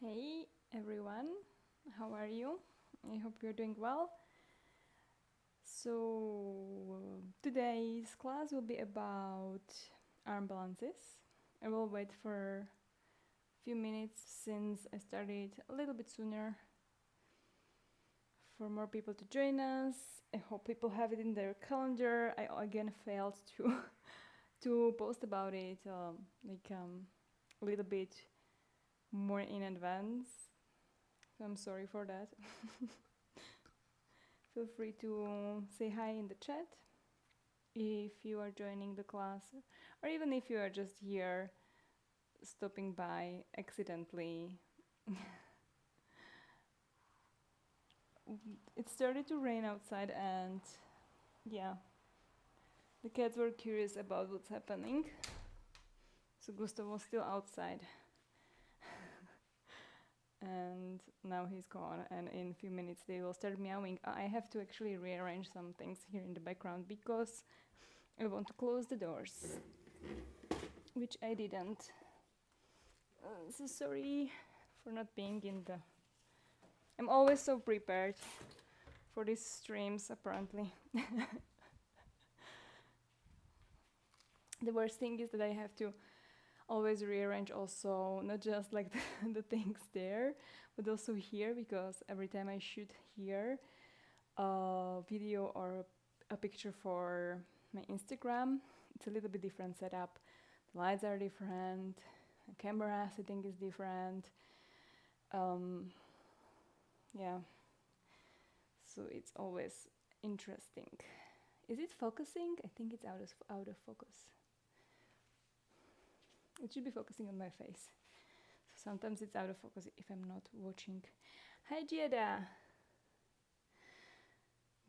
Hey everyone, how are you? I hope you're doing well. So, today's class will be about arm balances. I will wait for a few minutes since I started a little bit sooner for more people to join us. I hope people have it in their calendar. I again failed to to post about it a little bit more in advance. So I'm sorry for that. Feel free to say hi in the chat if you are joining the class, or even if you are just here stopping by accidentally. It started to rain outside, and yeah, the cats were curious about what's happening. So Gustav was still outside. And now he's gone, and in a few minutes they will start meowing. I have to actually rearrange some things here in the background because I want to close the doors, which I didn't. So sorry for not being in the... I'm always so prepared for these streams, apparently. The worst thing is that I have to always rearrange also, not just like the things there, but also here, because every time I shoot here a video or a picture for my Instagram, it's a little bit different setup. The lights are different, the camera setting is different. Yeah, so it's always interesting. Is it focusing? I think it's out of focus. It should be focusing on my face. So sometimes it's out of focus if I'm not watching. Hi, Giada.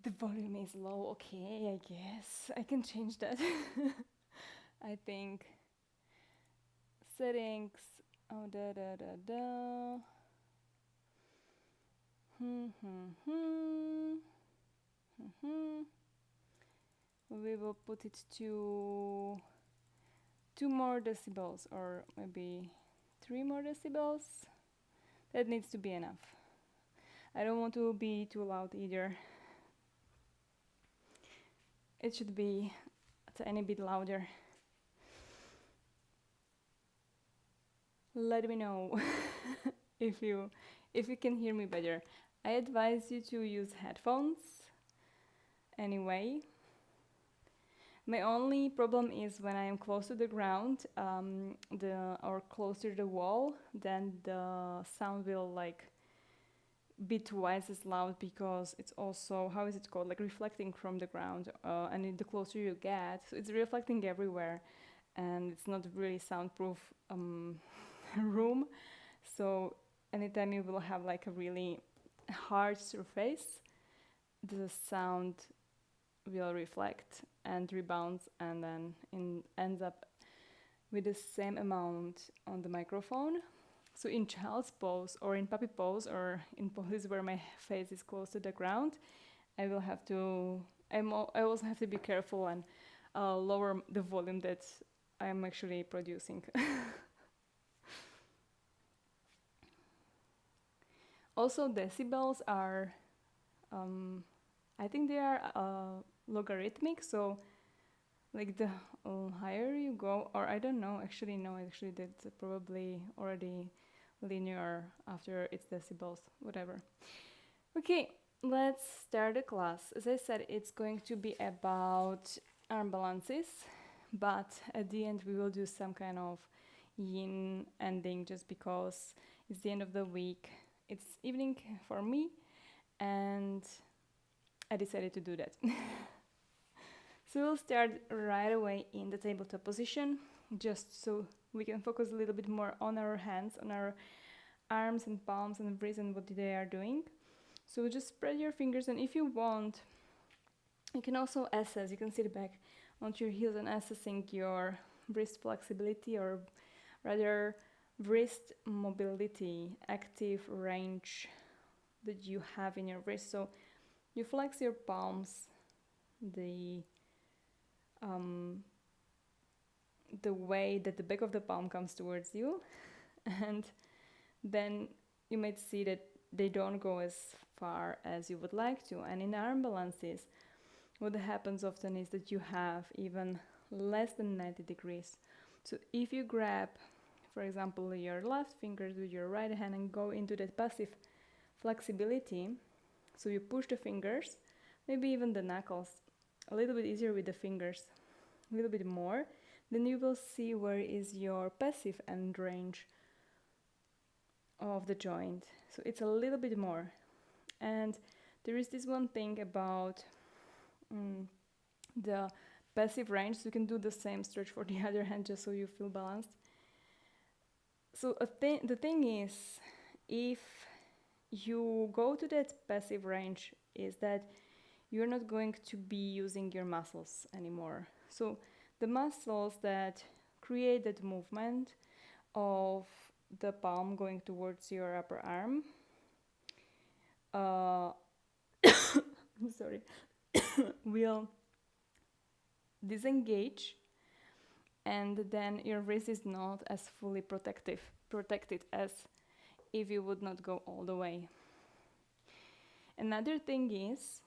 The volume is low. Okay, I guess I can change that. I think settings. Oh, da. We will put it to 2 more decibels, or maybe 3 more decibels. That needs to be enough. I don't want to be too loud either. It should be a tiny bit louder. Let me know if you can hear me better. I advise you to use headphones anyway. My only problem is when I am close to the ground, or closer to the wall, then the sound will like be twice as loud, because it's also, how is it called, like reflecting from the ground, and the closer you get, so it's reflecting everywhere, and it's not really soundproof room. So anytime you will have like a really hard surface, the sound will reflect and rebounds, and then ends up with the same amount on the microphone. So in child's pose, or in puppy pose, or in poses where my face is close to the ground, I also have to be careful and lower the volume that I'm actually producing. Also, decibels are, I think they are logarithmic, so like the higher you go, or I don't know, actually that's probably already linear after its decibels, whatever. Okay, let's start the class. As I said, it's going to be about arm balances, but at the end we will do some kind of yin ending, just because it's the end of the week. It's evening for me, and I decided to do that. So we'll start right away in the tabletop position, just so we can focus a little bit more on our hands, on our arms and palms and wrists and what they are doing. So just spread your fingers, and if you want, you can also assess, you can sit back onto your heels and assessing your wrist flexibility, or rather wrist mobility, active range that you have in your wrist. So you flex your palms, the way that the back of the palm comes towards you, and then you might see that they don't go as far as you would like to. And in arm balances, what happens often is that you have even less than 90 degrees. So if you grab, for example, your left fingers with your right hand and go into that passive flexibility, so you push the fingers, maybe even the knuckles, a little bit easier with the fingers, a little bit more, then you will see where is your passive end range of the joint. So it's a little bit more. And there is this one thing about the passive range, so you can do the same stretch for the other hand just so you feel balanced. So the thing is, if you go to that passive range, is that you're not going to be using your muscles anymore. So the muscles that create that movement of the palm going towards your upper arm, sorry, will disengage, and then your wrist is not as fully protected as if you would not go all the way. Another thing is,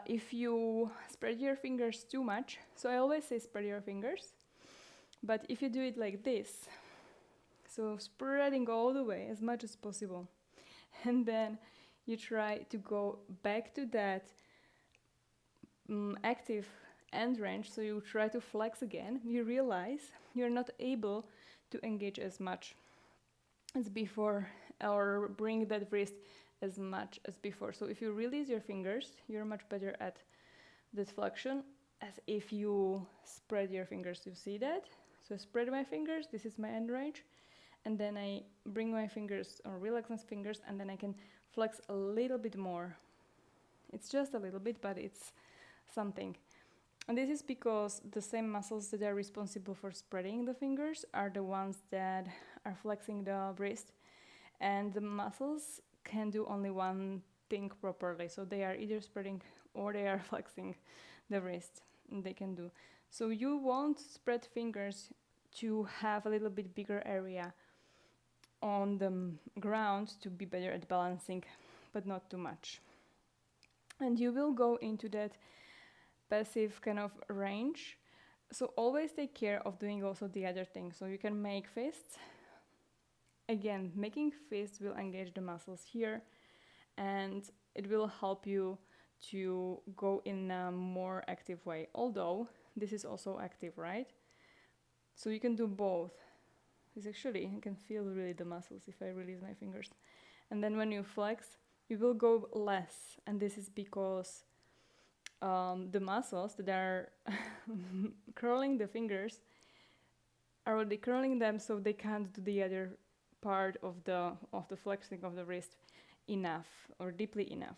if you spread your fingers too much, so I always say spread your fingers, but if you do it like this, so spreading all the way as much as possible, and then you try to go back to that active end range, so you try to flex again, you realize you're not able to engage as much as before or bring that wrist as much as before. So if you release your fingers, you're much better at that flexion as if you spread your fingers. You see that? So I spread my fingers, this is my end range, and then I bring my fingers or relax my fingers, and then I can flex a little bit more. It's just a little bit, but it's something. And this is because the same muscles that are responsible for spreading the fingers are the ones that are flexing the wrist, and the muscles can do only one thing properly. So they are either spreading or they are flexing the wrist. They can do. So you want spread fingers to have a little bit bigger area on the ground to be better at balancing, but not too much. And you will go into that passive kind of range. So always take care of doing also the other thing. So you can make fists. Again, making fists will engage the muscles here, and it will help you to go in a more active way. Although this is also active, right? So you can do both. It's actually, I can feel really the muscles if I release my fingers. And then when you flex, you will go less. And this is because the muscles that are curling the fingers are already curling them, so they can't do the other part of the flexing of the wrist enough or deeply enough.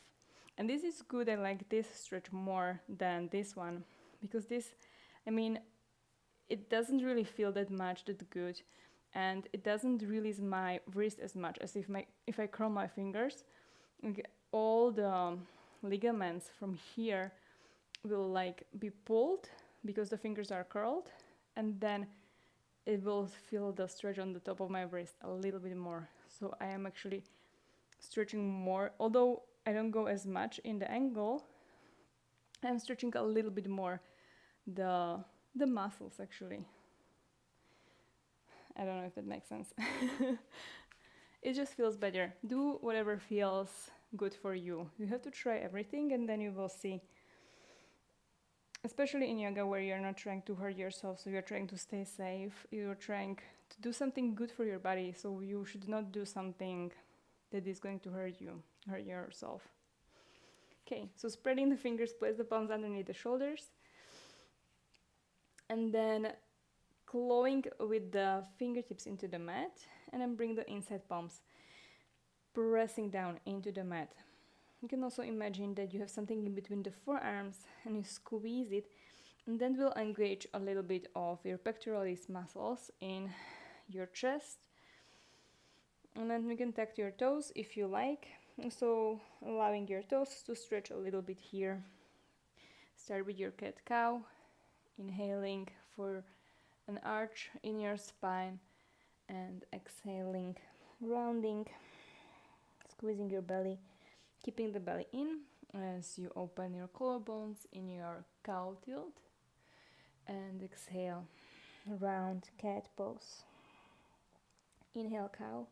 And this is good. I like this stretch more than this one, because this, I mean, it doesn't really feel that much that good, and it doesn't release my wrist as much as if I curl my fingers. All the ligaments from here will like be pulled because the fingers are curled, and then it will feel the stretch on the top of my wrist a little bit more. So I am actually stretching more, although I don't go as much in the angle. I'm stretching a little bit more the muscles actually. I don't know if that makes sense. It just feels better. Do whatever feels good for you. You have to try everything, and then you will see. Especially in yoga, where you're not trying to hurt yourself, so you're trying to stay safe. You're trying to do something good for your body, so you should not do something that is going to hurt yourself. Okay, so spreading the fingers, place the palms underneath the shoulders, and then clawing with the fingertips into the mat, and then bring the inside palms pressing down into the mat. You can also imagine that you have something in between the forearms and you squeeze it, and then we'll engage a little bit of your pectoralis muscles in your chest. And then you can tuck your toes if you like, so allowing your toes to stretch a little bit here. Start with your cat-cow, inhaling for an arch in your spine, and exhaling, rounding, squeezing your belly, keeping the belly in as you open your collarbones in your cow tilt, and exhale, round cat pose. Inhale cow,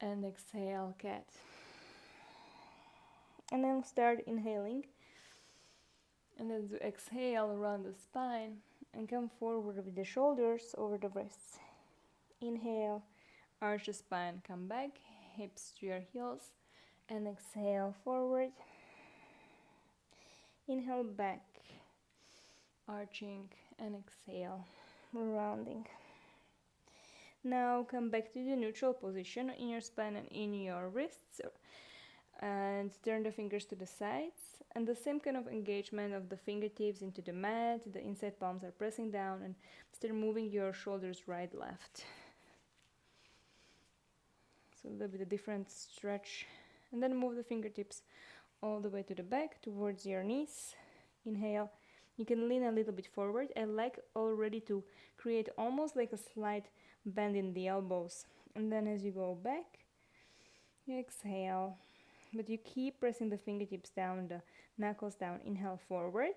and exhale cat. And then start inhaling, and then to exhale around the spine and come forward with the shoulders over the wrists. Inhale, arch the spine, come back, hips to your heels, and exhale forward. Inhale back, arching, and exhale, rounding. Now come back to the neutral position in your spine and in your wrists, and turn the fingers to the sides, and the same kind of engagement of the fingertips into the mat. The inside palms are pressing down, and start moving your shoulders right, left. So a little bit of different stretch, and then move the fingertips all the way to the back towards your knees. Inhale, you can lean a little bit forward. I like already to create almost like a slight bend in the elbows, and then as you go back, you exhale, but you keep pressing the fingertips down, the knuckles down. Inhale forward,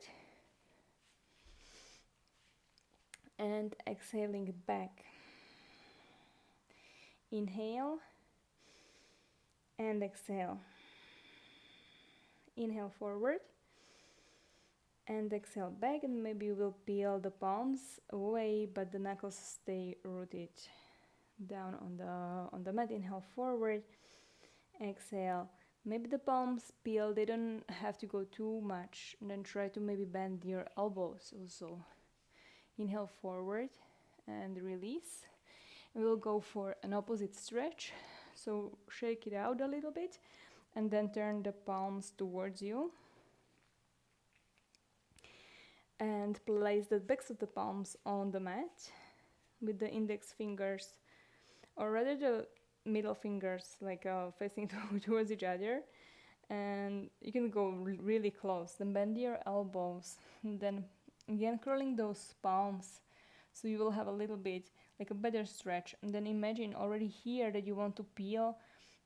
and exhaling back. Inhale and exhale. Inhale forward and exhale back, and maybe you will peel the palms away, but the knuckles stay rooted down on the mat. Inhale forward, exhale. Maybe the palms peel, they don't have to go too much, and then try to maybe bend your elbows also. Inhale forward and release. We'll go for an opposite stretch, so shake it out a little bit, and then turn the palms towards you, and place the backs of the palms on the mat with the index fingers, or rather the middle fingers, like facing towards each other, and you can go really close. Then bend your elbows, and then again curling those palms, so you will have a little bit like a better stretch. And then imagine already here that you want to peel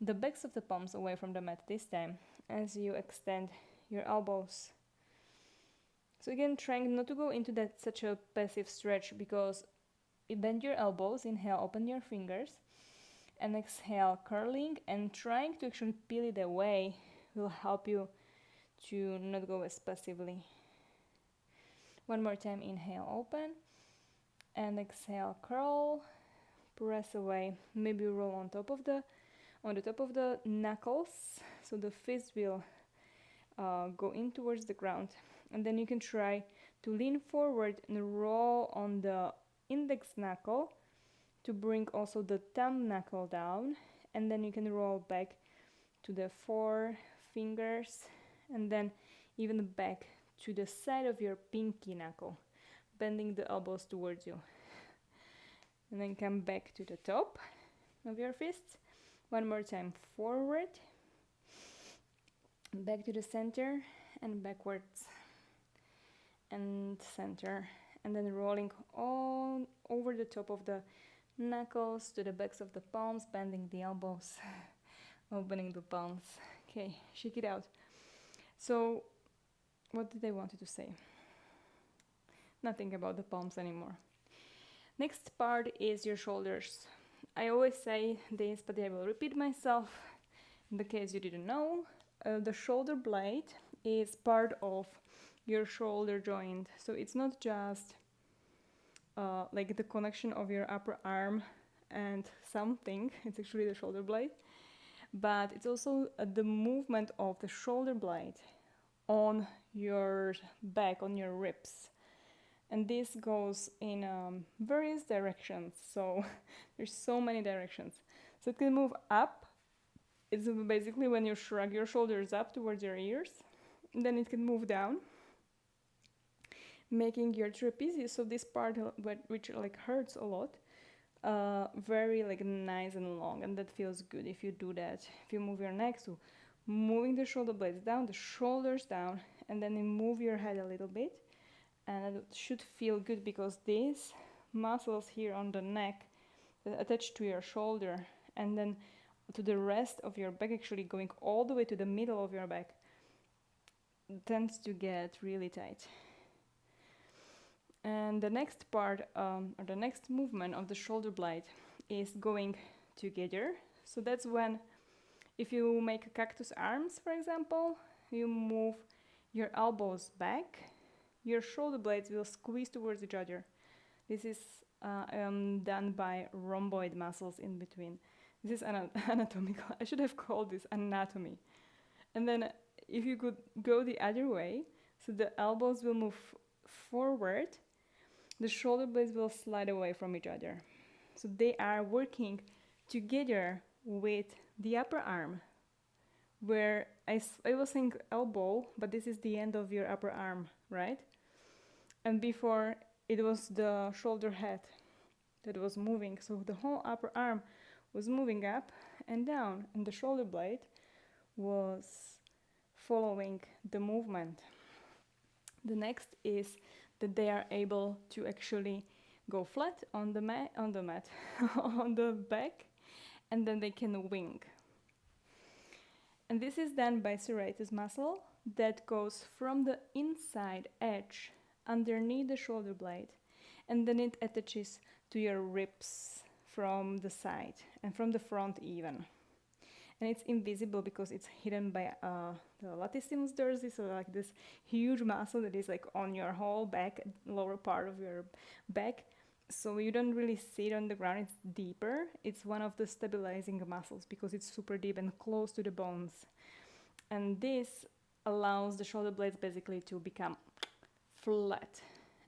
the backs of the palms away from the mat this time as you extend your elbows. So again, trying not to go into that such a passive stretch, because you bend your elbows. Inhale, open your fingers, and exhale, curling, and trying to actually peel it away will help you to not go as passively. One more time, inhale, open, and exhale, curl, press away. Maybe roll on the top of the knuckles, so the fist will go in towards the ground. And then you can try to lean forward and roll on the index knuckle to bring also the thumb knuckle down, and then you can roll back to the four fingers, and then even back to the side of your pinky knuckle, bending the elbows towards you. And then come back to the top of your fists. One more time, forward, back to the center, and backwards, and center, and then rolling all over the top of the knuckles to the backs of the palms, bending the elbows, opening the palms. Okay, shake it out. So what did I wanted to say? Nothing about the palms anymore. Next part is your shoulders. I always say this, but I will repeat myself in the case you didn't know. The shoulder blade is part of your shoulder joint, so it's not just like the connection of your upper arm and something. It's actually the shoulder blade, but it's also the movement of the shoulder blade on your back, on your ribs, and this goes in various directions. So there's so many directions. So it can move up. It's basically when you shrug your shoulders up towards your ears. And then it can move down, making your trapezius, so this part which like hurts a lot, very like nice and long, and that feels good if you do that. If you move your neck, so moving the shoulder blades down, the shoulders down, and then you move your head a little bit, and it should feel good because these muscles here on the neck that attach to your shoulder and then to the rest of your back, actually going all the way to the middle of your back, tends to get really tight. And the next part, or the next movement of the shoulder blade is going together. So that's when, if you make cactus arms, for example, you move your elbows back, your shoulder blades will squeeze towards each other. This is done by rhomboid muscles in between. This is anatomical. I should have called this anatomy. And then if you could go the other way, so the elbows will move forward, the shoulder blades will slide away from each other. So they are working together with the upper arm, where I was saying elbow, but this is the end of your upper arm, right? And before it was the shoulder head that was moving, so the whole upper arm was moving up and down, and the shoulder blade was following the movement. The next is that they are able to actually go flat on the mat, on the back, and then they can wing. And this is done by serratus muscle that goes from the inside edge underneath the shoulder blade, and then it attaches to your ribs from the side and from the front even. And it's invisible because it's hidden by the latissimus dorsi, so like this huge muscle that is like on your whole back, lower part of your back. So you don't really see it on the ground, it's deeper. It's one of the stabilizing muscles because it's super deep and close to the bones. And this allows the shoulder blades basically to become flat.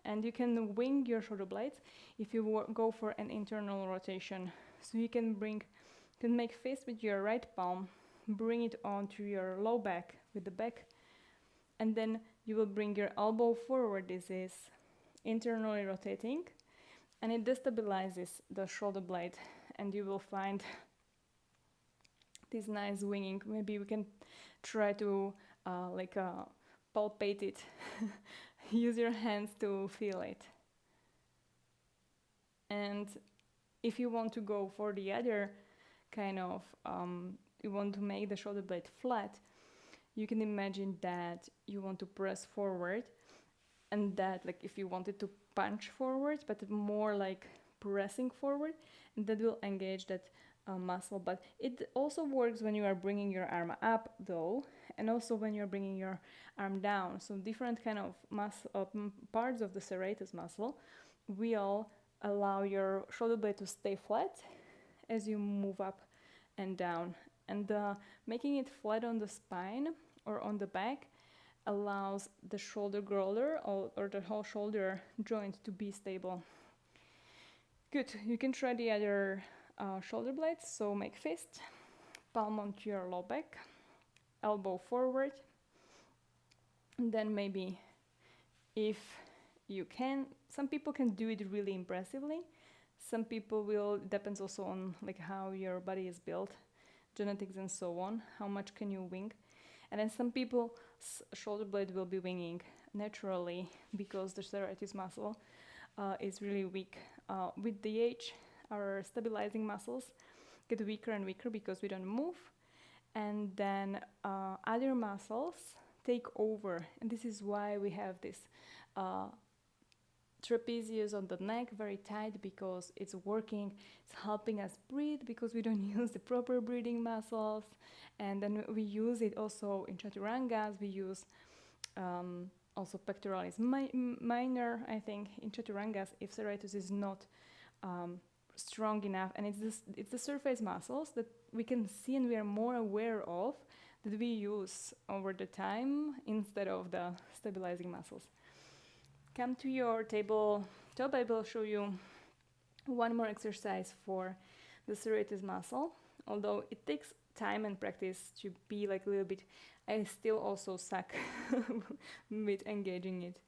And you can wing your shoulder blades if you go for an internal rotation. So you can make fist with your right palm, bring it onto your low back with the back, and then you will bring your elbow forward. This is internally rotating, and it destabilizes the shoulder blade, and you will find this nice winging. Maybe we can try to palpate it. Use your hands to feel it. And if you want to go for the other kind of, you want to make the shoulder blade flat, you can imagine that you want to press forward, and that, like, if you wanted to punch forward, but more like pressing forward, and that will engage that muscle. But it also works when you are bringing your arm up, though, and also when you're bringing your arm down. So different kind of parts of the serratus muscle will allow your shoulder blade to stay flat as you move up and down. And making it flat on the spine or on the back allows the shoulder girdle or the whole shoulder joint to be stable. Good, you can try the other shoulder blades. So make fist, palm onto your low back, elbow forward, and then maybe, if you can, some people can do it really impressively. Some people will, depends also on like how your body is built, genetics and so on, how much can you wing. And then some people's shoulder blade will be winging naturally because the serratus muscle is really weak. With the age, our stabilizing muscles get weaker and weaker because we don't move. And then other muscles take over. And this is why we have this trapezius on the neck very tight, because it's working, it's helping us breathe because we don't use the proper breathing muscles. And then we use it also in chaturangas. We use also pectoralis minor, I think, in chaturangas if serratus is not strong enough. And it's the surface muscles that we can see and we are more aware of, that we use over the time instead of the stabilizing muscles. Come to your tabletop. I will show you one more exercise for the serratus muscle. Although it takes time and practice to be like a little bit, I still also suck with engaging it.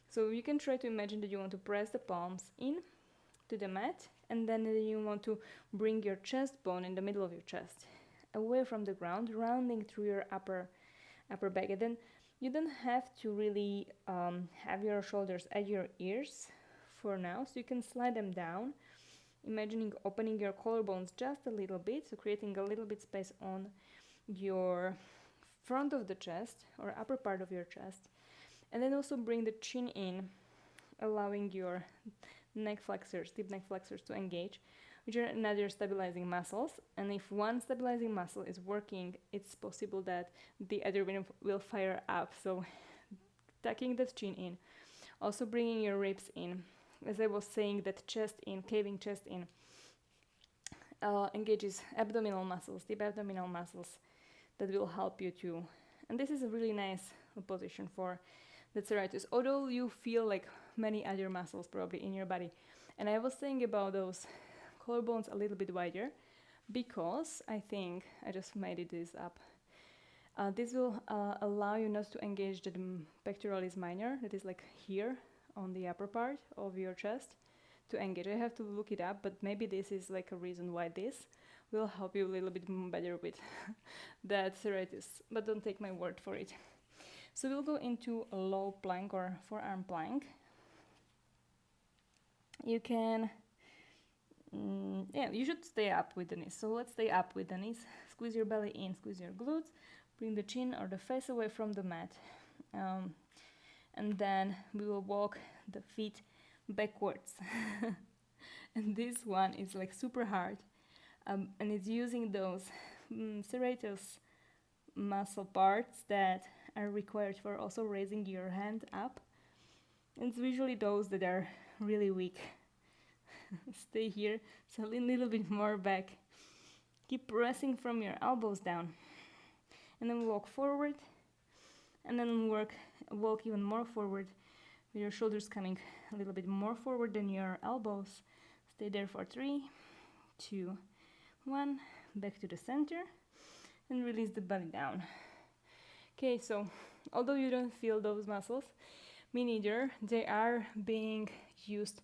So you can try to imagine that you want to press the palms in to the mat, and then you want to bring your chest bone in the middle of your chest, away from the ground, rounding through your upper back. And then You don't have to really have your shoulders at your ears for now, so you can slide them down, imagining opening your collarbones just a little bit, so creating a little bit space on your front of the chest or upper part of your chest, and then also bring the chin in, allowing your neck flexors, deep neck flexors to engage, which are another stabilizing muscles. And if one stabilizing muscle is working, it's possible that the other will fire up. So tucking that chin in, also bringing your ribs in. As I was saying, that chest in, caving chest in, engages abdominal muscles, deep abdominal muscles that will help you too. And this is a really nice position for the serratus, although you feel like many other muscles probably in your body. And I was saying about those collarbones a little bit wider because I think I just made this up. This will allow you not to engage the pectoralis minor, that is like here on the upper part of your chest, to engage. I have to look it up, but maybe this is like a reason why this will help you a little bit better with that serratus, but don't take my word for it. So we'll go into a low plank or forearm plank. You can, you should stay up with the knees. So let's stay up with the knees. Squeeze your belly in, squeeze your glutes, bring the chin or the face away from the mat. And then we will walk the feet backwards. And this one is like super hard. And it's using those serratus muscle parts that are required for also raising your hand up. And it's usually those that are really weak. Stay here, so a little bit more back. Keep pressing from your elbows down. And then walk forward. And then walk even more forward with your shoulders coming a little bit more forward than your elbows. Stay there for 3, 2, 1. Back to the center. And release the belly down. Okay, so although you don't feel those muscles, me neither, they are being used,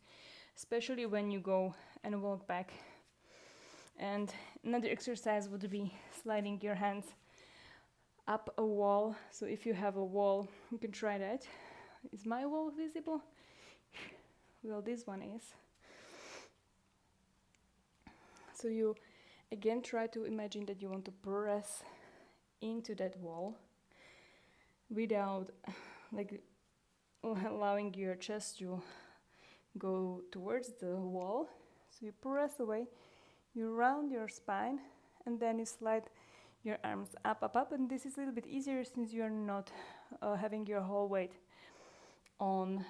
especially when you go and walk back. And another exercise would be sliding your hands up a wall. So if you have a wall, you can try that. Is my wall visible? Well, this one is. So you again try to imagine that you want to press into that wall without like allowing your chest to go towards the wall. So you press away, you round your spine, and then you slide your arms up, and this is a little bit easier since you're not having your whole weight on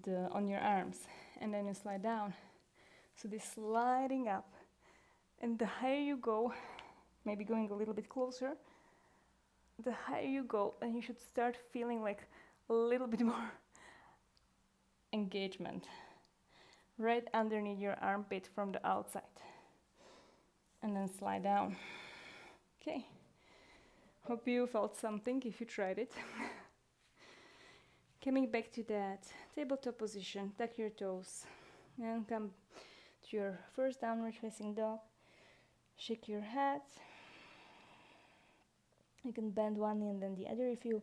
your arms. And then you slide down. So this sliding up, and the higher you go, maybe going a little bit closer, the higher you go, and you should start feeling like a little bit more engagement right underneath your armpit from the outside. And then slide down. Okay. Hope you felt something if you tried it. Coming back to that tabletop position, tuck your toes and come to your first downward facing dog. Shake your head. You can bend one knee and then the other if you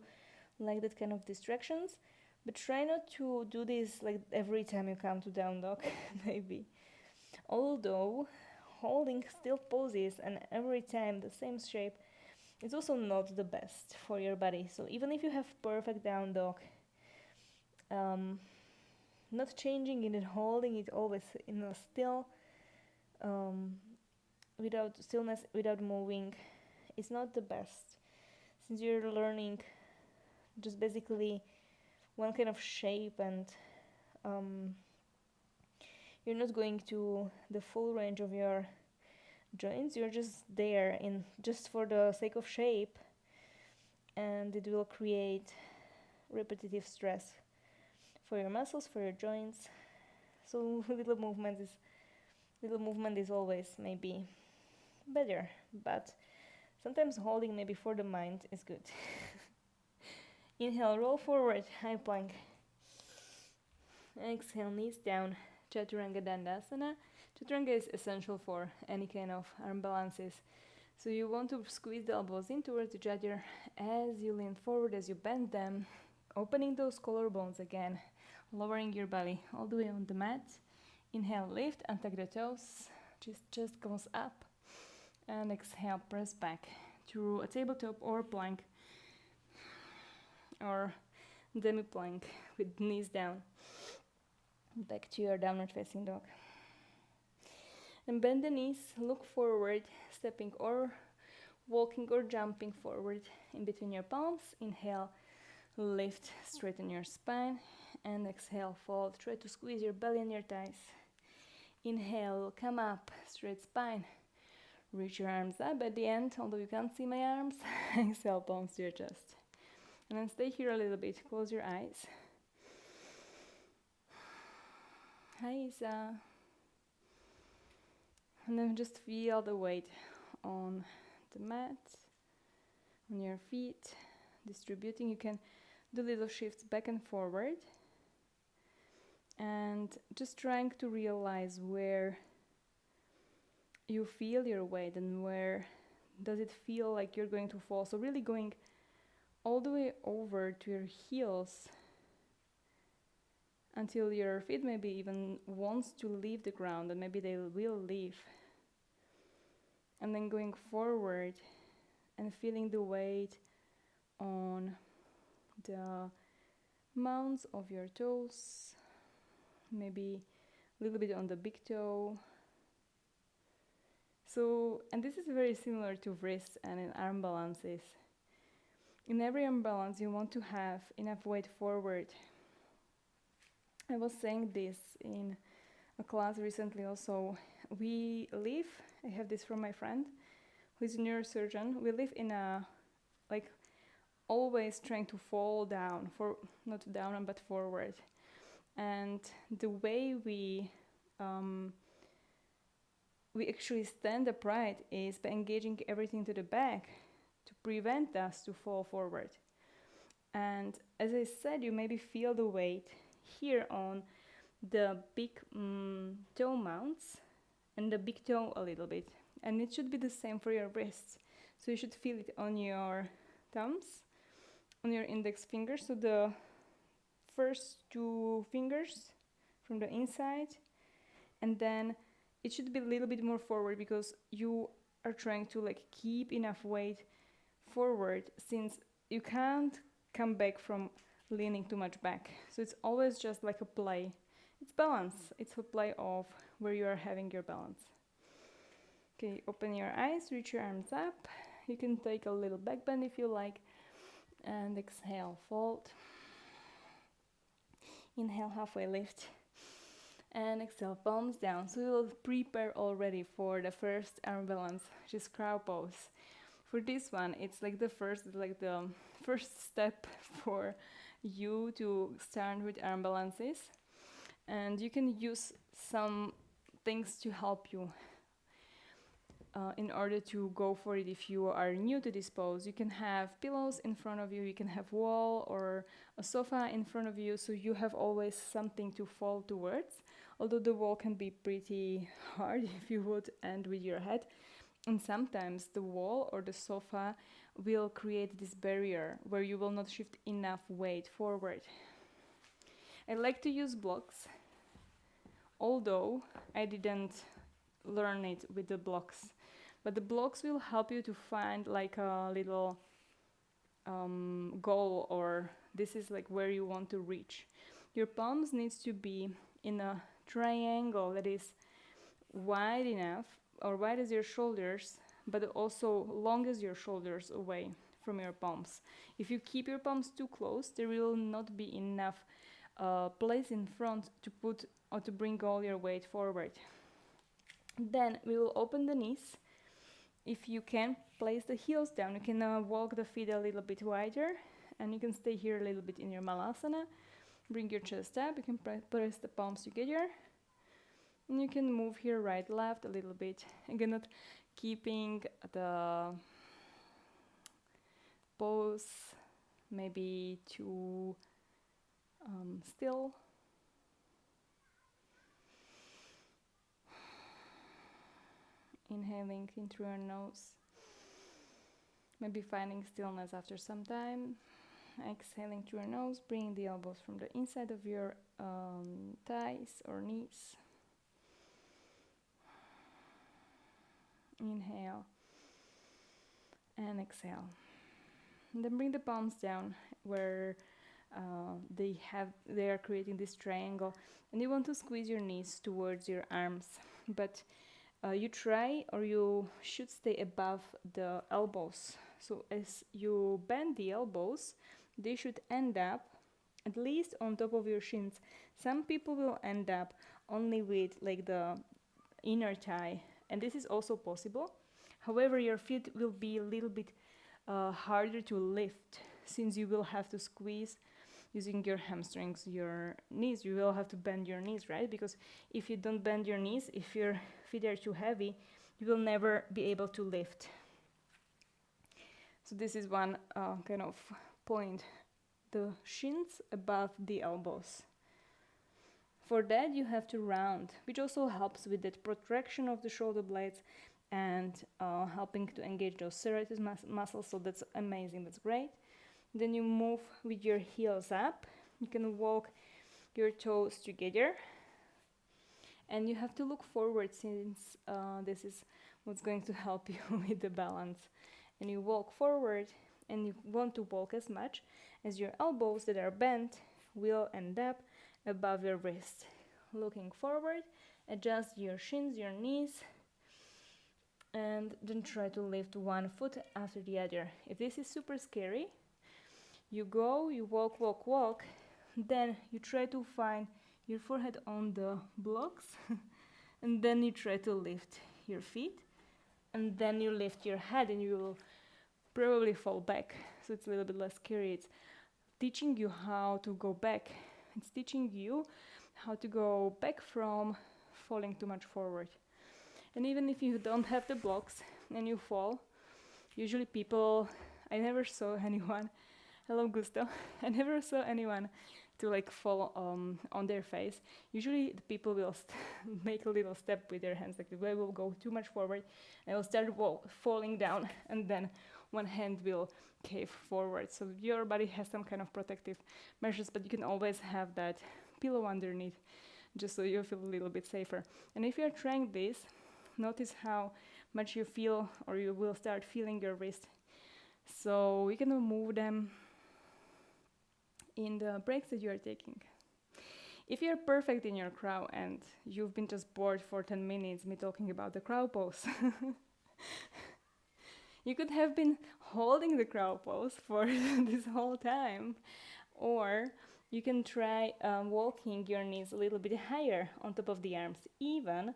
like that kind of distractions, but try not to do this like every time you come to down dog, maybe. Although holding still poses and every time the same shape is also not the best for your body. So even if you have perfect down dog, not changing it and holding it always in a still, without stillness, without moving, is not the best, since you're learning just basically one kind of shape, and you're not going to the full range of your joints. You're just there in just for the sake of shape, and it will create repetitive stress for your muscles, for your joints. So little movement is always maybe better, but sometimes holding maybe for the mind is good. Inhale, roll forward, high plank. Exhale, knees down, Chaturanga Dandasana. Chaturanga is essential for any kind of arm balances. So you want to squeeze the elbows in towards each other as you lean forward, as you bend them, opening those collarbones again, lowering your belly all the way on the mat. Inhale, lift, untuck the toes, chest goes up, and exhale, press back to a tabletop or plank or demi-plank with knees down. Back to your downward facing dog. And bend the knees, look forward, stepping or walking or jumping forward in between your palms. Inhale, lift, straighten your spine, and exhale, fold. Try to squeeze your belly and your thighs. Inhale, come up, straight spine. Reach your arms up at the end, although you can't see my arms. Exhale, palms to your chest. And then stay here a little bit. Close your eyes. Hi, Isa. And then just feel the weight on the mat, on your feet, distributing. You can do little shifts back and forward. And just trying to realize where you feel your weight and where does it feel like you're going to fall. So really going all the way over to your heels until your feet maybe even wants to leave the ground, and maybe they will leave. And then going forward and feeling the weight on the mounds of your toes, maybe a little bit on the big toe. So, and this is very similar to wrists and in arm balances. In every arm balance, you want to have enough weight forward. I was saying this in a class recently also. I have this from my friend who is a neurosurgeon. We live in a, like, always trying to fall down, not down, but forward. And the way we actually stand upright is by engaging everything to the back to prevent us to fall forward. And as I said, you maybe feel the weight here on the big toe mounts and the big toe a little bit. And it should be the same for your wrists. So you should feel it on your thumbs, on your index fingers. So the first two fingers from the inside, and then it should be a little bit more forward because you are trying to like keep enough weight forward, since you can't come back from leaning too much back. So it's always just like a play. It's balance. It's a play of where you are having your balance. Okay, open your eyes, reach your arms up. You can take a little back bend if you like. And exhale, fold. Inhale, halfway lift. And exhale, palms down. So you'll prepare already for the first arm balance, which is crow pose. For this one, it's like the first step for you to start with arm balances. And you can use some things to help you in order to go for it. If you are new to this pose, you can have pillows in front of you, you can have wall or a sofa in front of you, so you have always something to fall towards, although the wall can be pretty hard if you would end with your head. And sometimes the wall or the sofa will create this barrier where you will not shift enough weight forward. I like to use blocks, although I didn't learn it with the blocks. But the blocks will help you to find like a little goal, or this is like where you want to reach. Your palms needs to be in a triangle that is wide enough, or wide as your shoulders, but also long as your shoulders away from your palms. If you keep your palms too close, there will not be enough place in front to put or to bring all your weight forward. Then we will open the knees. If you can, place the heels down. You can walk the feet a little bit wider, and you can stay here a little bit in your malasana. Bring your chest up. You can press the palms together. And you can move here right, left a little bit. Again, not keeping the pose maybe too still. Inhaling in through your nose Maybe finding stillness after some time. Exhaling through your nose, bringing the elbows from the inside of your thighs or knees. Inhale and exhale. And then bring the palms down where they are creating this triangle, and you want to squeeze your knees towards your arms, but you try, or you should stay above the elbows. So as you bend the elbows, they should end up at least on top of your shins. Some people will end up only with like the inner thigh, and this is also possible. However, your feet will be a little bit harder to lift, since you will have to squeeze using your hamstrings, your knees. You will have to bend your knees, right? Because if you don't bend your knees, if your feet are too heavy, you will never be able to lift. So this is one kind of point, the shins above the elbows. For that, you have to round, which also helps with that protraction of the shoulder blades and helping to engage those serratus muscles. So that's amazing, that's great. Then you move with your heels up. You can walk your toes together, and you have to look forward, since this is what's going to help you with the balance. And you walk forward, and you want to walk as much as your elbows that are bent will end up above your wrist. Looking forward, adjust your shins, your knees, and then try to lift one foot after the other. If this is super scary, you walk, then you try to find your forehead on the blocks, and then you try to lift your feet, and then you lift your head, and you will probably fall back. So it's a little bit less scary. It's teaching you how to go back. It's teaching you how to go back from falling too much forward. And even if you don't have the blocks and you fall, usually I never saw anyone, hello Gusto, I never saw anyone to like fall on their face. Usually the people will make a little step with their hands, like they will go too much forward and will start falling down, and then one hand will cave forward. So your body has some kind of protective measures, but you can always have that pillow underneath, just so you feel a little bit safer. And if you're trying this, notice how much you feel, or you will start feeling your wrist. So we can move them in the breaks that you are taking. If you're perfect in your crow and you've been just bored for 10 minutes me talking about the crow pose, you could have been holding the crow pose for this whole time, or you can try walking your knees a little bit higher on top of the arms, even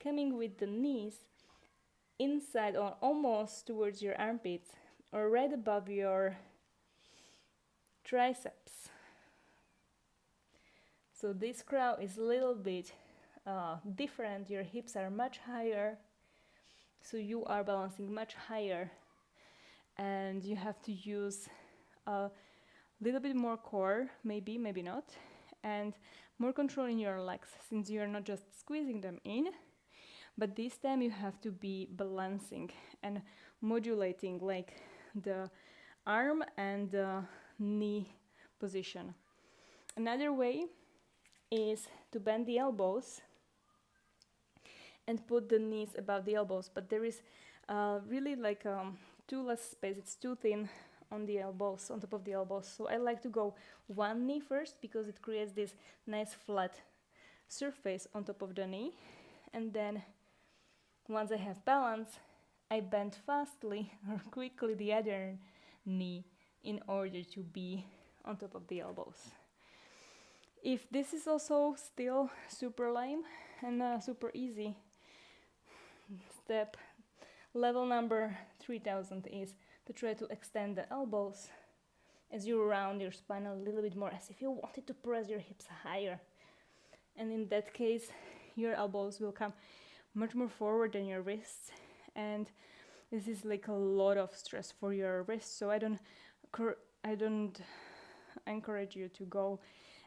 coming with the knees inside or almost towards your armpits, or right above your triceps. So this crow is a little bit different. Your hips are much higher, so you are balancing much higher, and you have to use a little bit more core, maybe not, and more control in your legs, since you're not just squeezing them in, but this time you have to be balancing and modulating like the arm and the knee position. Another way is to bend the elbows and put the knees above the elbows, but there is really like too less space. It's too thin on the elbows, on top of the elbows. So I like to go one knee first, because it creates this nice flat surface on top of the knee, and then once I have balance, I bend fastly or quickly the other knee in order to be on top of the elbows. If this is also still super lame and super easy, step level number 3000 is to try to extend the elbows as you round your spine a little bit more, as if you wanted to press your hips higher. And in that case, your elbows will come much more forward than your wrists, and this is like a lot of stress for your wrists. So I don't encourage you to go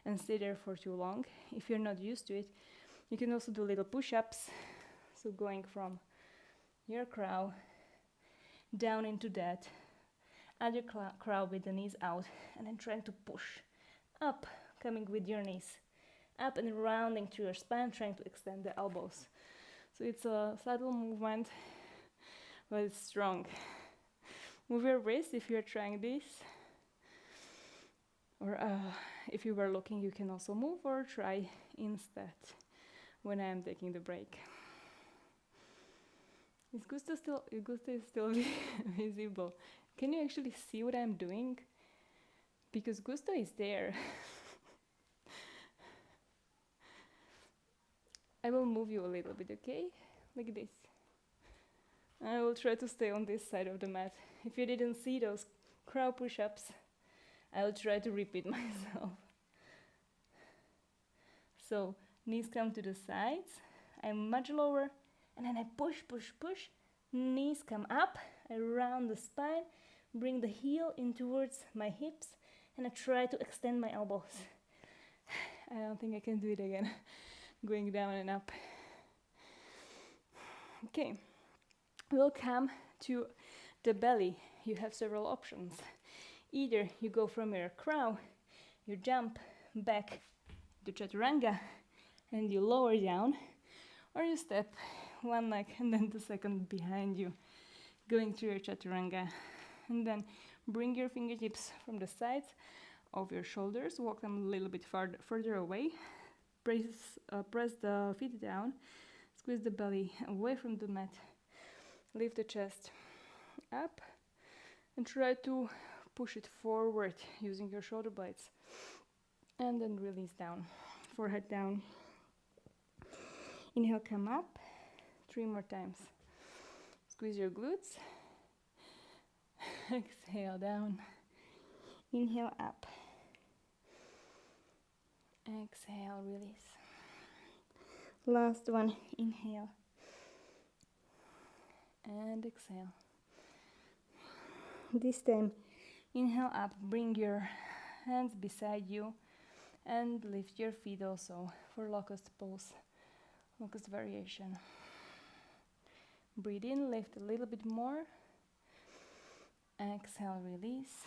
and stay there for too long. If you're not used to it, you can also do little push-ups. So going from your crow down into that Add your crow with the knees out and then trying to push up, coming with your knees up and rounding through your spine, trying to extend the elbows. So it's a subtle movement, but it's strong. Move your wrist if you're trying this. Or if you were looking, you can also move or try instead when I am taking the break. Is Gusto still visible? Can you actually see what I'm doing? Because Gusto is there. I will move you a little bit, okay? Like this. I will try to stay on this side of the mat. If you didn't see those crow push-ups, I will try to repeat myself. So, knees come to the sides. I'm much lower. And then I push, push, push. Knees come up. I round the spine. Bring the heel in towards my hips. And I try to extend my elbows. I don't think I can do it again. Going down and up. Okay. We'll come to the belly. You have several options. Either you go from your crow, you jump back to chaturanga, and you lower down, or you step one leg and then the second behind you, going through your chaturanga. And then bring your fingertips from the sides of your shoulders, walk them a little bit further away, press the feet down, squeeze the belly away from the mat, lift the chest up, and try to push it forward using your shoulder blades. And then release down, forehead down. Inhale, come up, 3 more times. Squeeze your glutes. Exhale down. Inhale up. Exhale, release. Last one, inhale. And exhale. This time, inhale up, bring your hands beside you and lift your feet also for locust pose, locust variation. Breathe in, lift a little bit more. Exhale, release.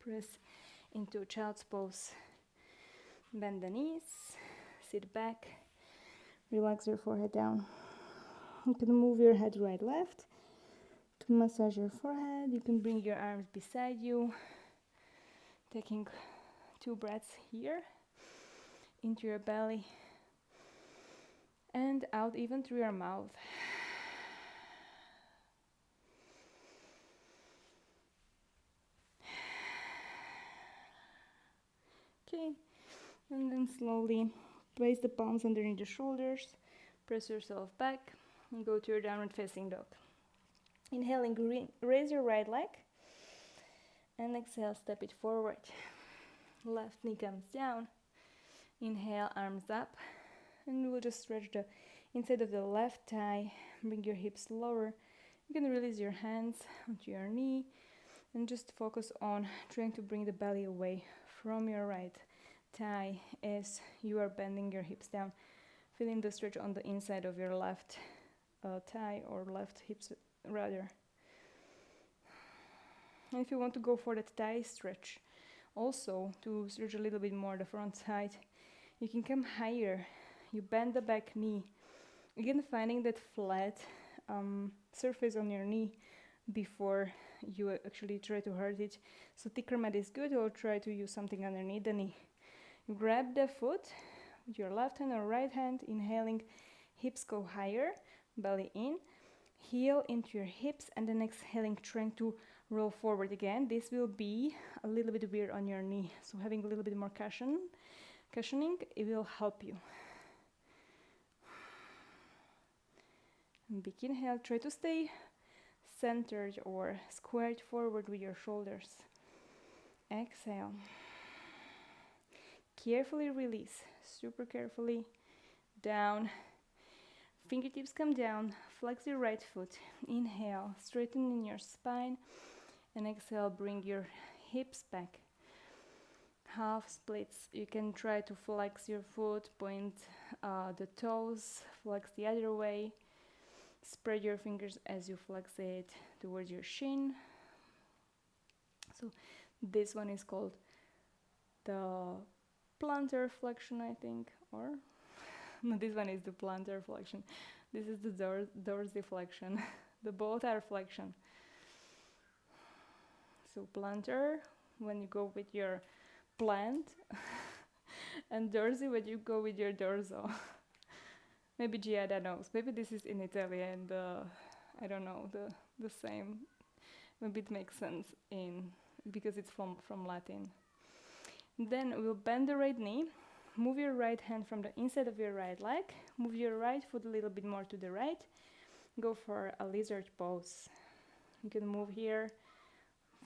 Press into child's pose. Bend the knees, sit back, relax your forehead down. You can move your head right, left. To massage your forehead, you can bring your arms beside you, taking 2 breaths here into your belly and out even through your mouth. Okay, and then slowly place the palms underneath the shoulders, press yourself back and go to your downward facing dog. Inhaling, raise your right leg, and exhale, step it forward. Left knee comes down. Inhale, arms up, and we'll just stretch the inside of the left thigh. Bring your hips lower. You can release your hands onto your knee, and just focus on trying to bring the belly away from your right thigh as you are bending your hips down, feeling the stretch on the inside of your left thigh or left hips rather. And if you want to go for that thigh stretch, also to stretch a little bit more the front side, you can come higher. You bend the back knee, again finding that flat surface on your knee before you actually try to hurt it. So thicker mat is good, or try to use something underneath the knee. You grab the foot with your left hand or right hand, inhaling, hips go higher, belly in, heel into your hips, and then exhaling, trying to roll forward again. This will be a little bit weird on your knee, so having a little bit more cushioning, it will help you. And big inhale, try to stay centered or squared forward with your shoulders. Exhale. Carefully release, super carefully, down. Fingertips come down, flex your right foot. Inhale, straighten in your spine, and exhale, bring your hips back. Half splits. You can try to flex your foot, point the toes, flex the other way. Spread your fingers as you flex it towards your shin. So this one is called the plantar flexion, I think, or no, this one is the plantar flexion. This is the dorsiflexion. The both are flexion. So plantar when you go with your plant, and dorsi when you go with your dorso. Maybe Giada knows. Maybe this is in Italian. I don't know the same. Maybe it makes sense because it's from Latin. Then we'll bend the right knee. Move your right hand from the inside of your right leg. Move your right foot a little bit more to the right. Go for a lizard pose. You can move here,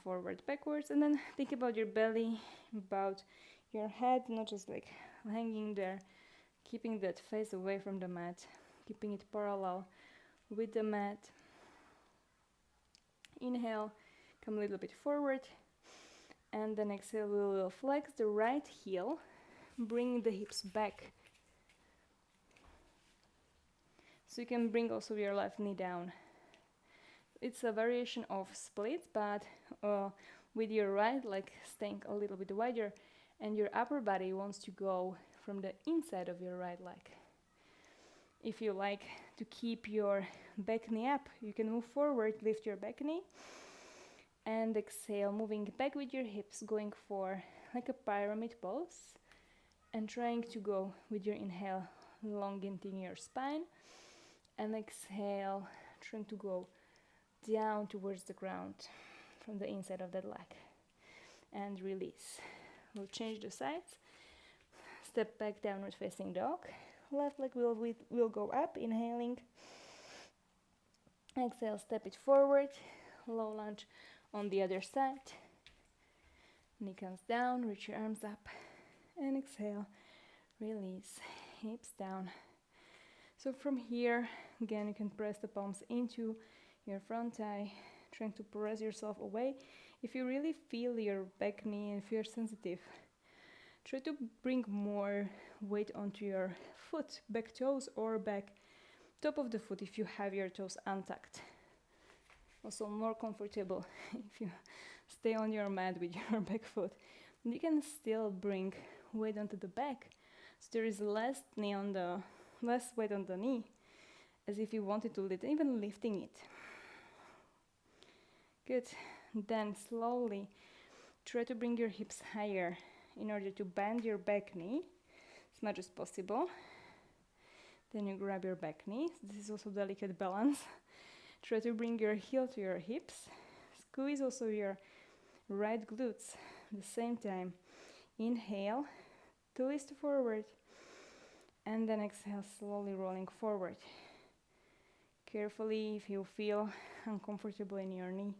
forward, backwards, and then think about your belly, about your head, not just like hanging there, keeping that face away from the mat, keeping it parallel with the mat. Inhale, come a little bit forward, and then exhale, we will flex the right heel, bring the hips back. So you can bring also your left knee down. It's a variation of split, but with your right leg staying a little bit wider, and your upper body wants to go from the inside of your right leg. If you like to keep your back knee up, you can move forward, lift your back knee, and exhale, moving back with your hips, going for like a pyramid pose, and trying to go with your inhale, elongating your spine, and exhale, trying to go down towards the ground from the inside of that leg, and release. We'll change the sides. Step back, downward facing dog. Left leg will go up, inhaling. Exhale, step it forward. Low lunge on the other side. Knee comes down, reach your arms up, and exhale, release, hips down. So from here, again, you can press the palms into your front thigh, trying to press yourself away. If you really feel your back knee and if you're sensitive, try to bring more weight onto your foot, back toes or back top of the foot if you have your toes untucked. Also more comfortable if you stay on your mat with your back foot. And you can still bring weight onto the back, so there is less weight on the knee, as if you wanted to lift, even lifting it. Good. Then slowly try to bring your hips higher in order to bend your back knee as much as possible. Then you grab your back knee. This is also delicate balance. Try to bring your heel to your hips. Squeeze also your right glutes at the same time. Inhale, twist forward, and then exhale, slowly rolling forward. Carefully, if you feel uncomfortable in your knee,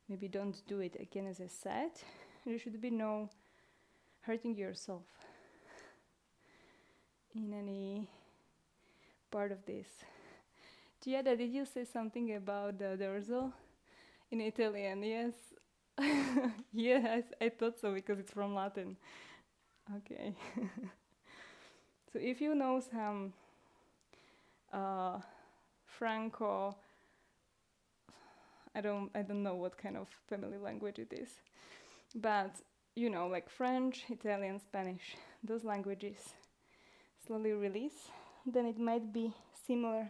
maybe don't do it again. As I said, there should be no hurting yourself in any part of this. Giada, did you say something about the dorsal in Italian? Yes. Yes, I thought so because it's from Latin. Okay. So if you know some Franco, I don't know what kind of family language it is, but you know, like French, Italian, Spanish, those languages, slowly release, then it might be similar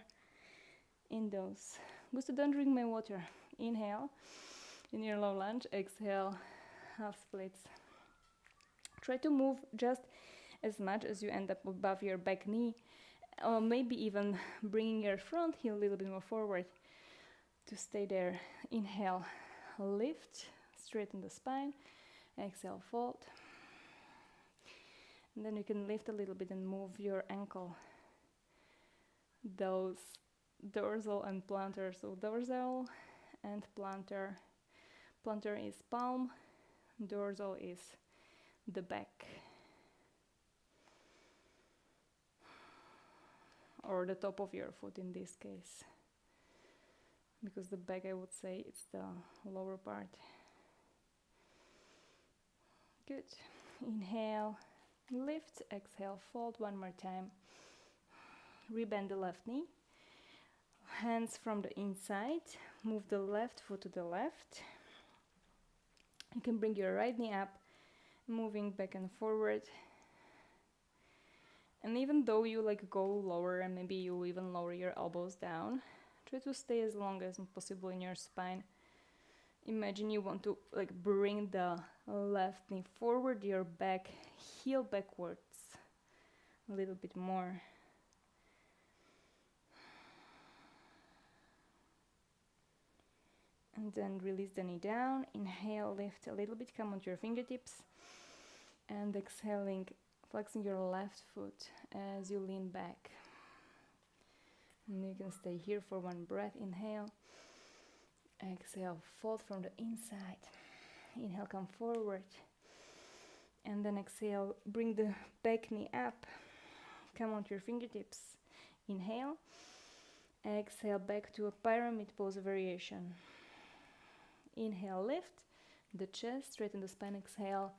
in those. Gusto, don't drink my water. Inhale in your low lunge, exhale, half splits. Try to move just as much as you end up above your back knee, or maybe even bringing your front heel a little bit more forward to stay there. Inhale, lift, straighten the spine. Exhale, fold. And then you can lift a little bit and move your ankle. Those dorsal and plantar. So dorsal and plantar. Plantar is palm, dorsal is the back. Or the top of your foot in this case. Because the back, I would say, it's the lower part. Good. Inhale, lift, exhale, fold one more time. Rebend the left knee. Hands from the inside. Move the left foot to the left. You can bring your right knee up, moving back and forward. And even though you like go lower and maybe you even lower your elbows down, try to stay as long as possible in your spine. Imagine you want to like bring the left knee forward, your back heel backwards a little bit more. And then release the knee down. Inhale, lift a little bit, come onto your fingertips. And exhaling, flexing your left foot as you lean back. And you can stay here for one breath. Inhale. Exhale, fold from the inside. Inhale, come forward. And then exhale, bring the back knee up. Come onto your fingertips. Inhale. Exhale, back to a pyramid pose variation. Inhale, lift the chest, straighten the spine. Exhale,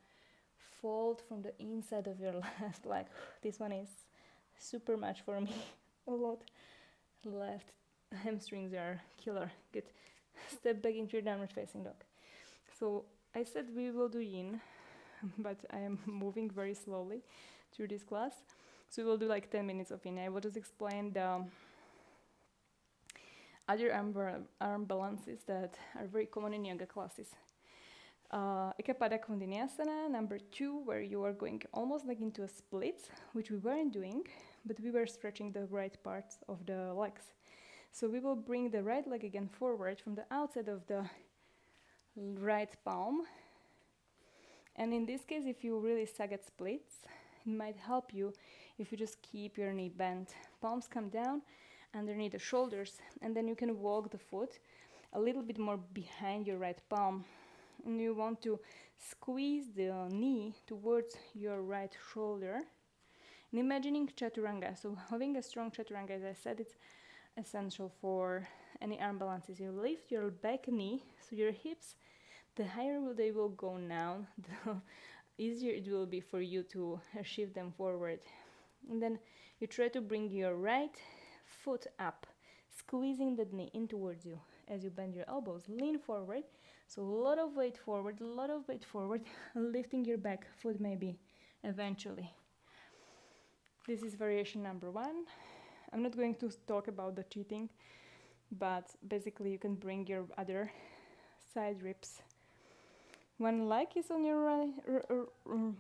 fold from the inside of your left leg. This one is super much for me. A lot. Left hamstrings are killer. Good. Step back into your downward facing dog. So I said we will do yin, but I am moving very slowly through this class. So we will do like 10 minutes of yin. I will just explain the other arm balances that are very common in yoga classes. Ekapada Kondinyasana, number 2, where you are going almost like into a split, which we weren't doing, but we were stretching the right parts of the legs. So we will bring the right leg again forward from the outside of the right palm. And in this case, if you really suck at splits, it might help you if you just keep your knee bent. Palms come down underneath the shoulders, and then you can walk the foot a little bit more behind your right palm. And you want to squeeze the knee towards your right shoulder. And imagining chaturanga. So having a strong chaturanga, as I said, it's essential for any arm balances. You lift your back knee, so your hips, the higher they will go down, the easier it will be for you to shift them forward. And then you try to bring your right foot up, squeezing the knee in towards you. As you bend your elbows, lean forward. So a lot of weight forward, lifting your back foot maybe eventually. This is variation number 1. I'm not going to talk about the cheating, but basically you can bring your other side ribs. One leg is on your right,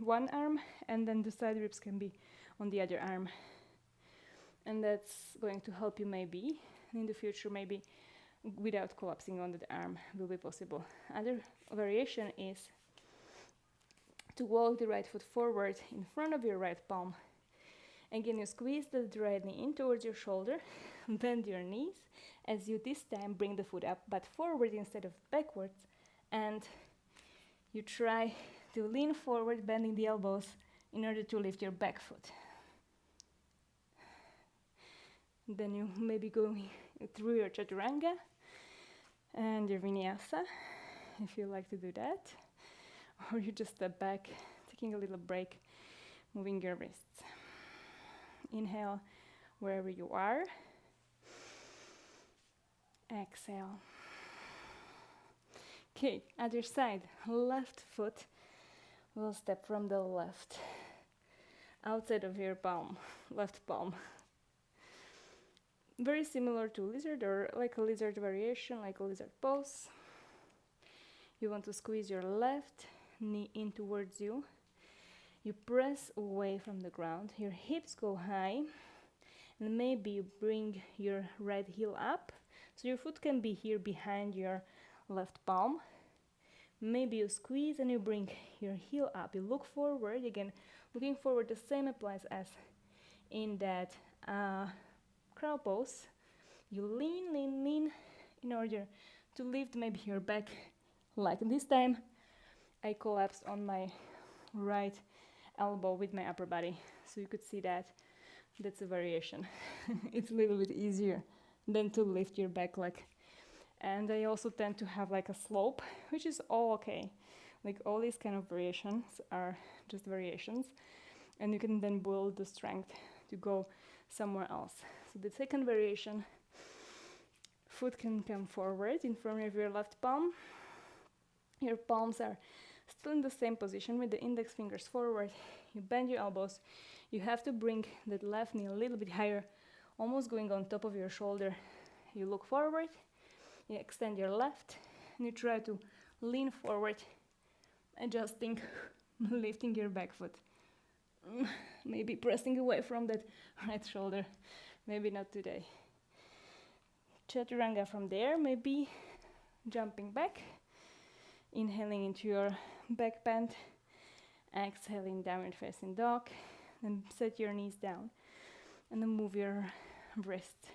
one arm, and then the side ribs can be on the other arm. And that's going to help you maybe in the future, maybe without collapsing on the arm will be possible. Other variation is to walk the right foot forward in front of your right palm. Again, you squeeze the right knee in towards your shoulder, bend your knees as you this time bring the foot up, but forward instead of backwards, and you try to lean forward, bending the elbows in order to lift your back foot. Then you may be going through your chaturanga and your vinyasa, if you like to do that, or you just step back, taking a little break, moving your wrists. Inhale wherever you are. Exhale. Okay, other side. Left foot will step from the left, outside of your palm, left palm. Very similar to lizard, or like a lizard variation, like a lizard pose. You want to squeeze your left knee in towards you. You press away from the ground, your hips go high, and maybe you bring your right heel up, so your foot can be here behind your left palm. Maybe you squeeze and you bring your heel up. You look forward, again, looking forward, the same applies as in that crow pose. You lean in order to lift maybe your back leg. This time I collapsed on my right elbow with my upper body, so you could see that. That's a variation. It's a little bit easier than to lift your back leg. And I also tend to have like a slope, which is all okay. Like all these kind of variations are just variations, and you can then build the strength to go somewhere else. So the second variation, foot can come forward in front of your left palm. Your palms are still in the same position with the index fingers forward. You bend your elbows. You have to bring that left knee a little bit higher, almost going on top of your shoulder. You look forward, you extend your left, and you try to lean forward, adjusting, lifting your back foot. Maybe pressing away from that right shoulder. Maybe not today. Chaturanga from there, maybe jumping back, inhaling into your back bend, exhaling downward facing dog, then set your knees down and then move your wrist.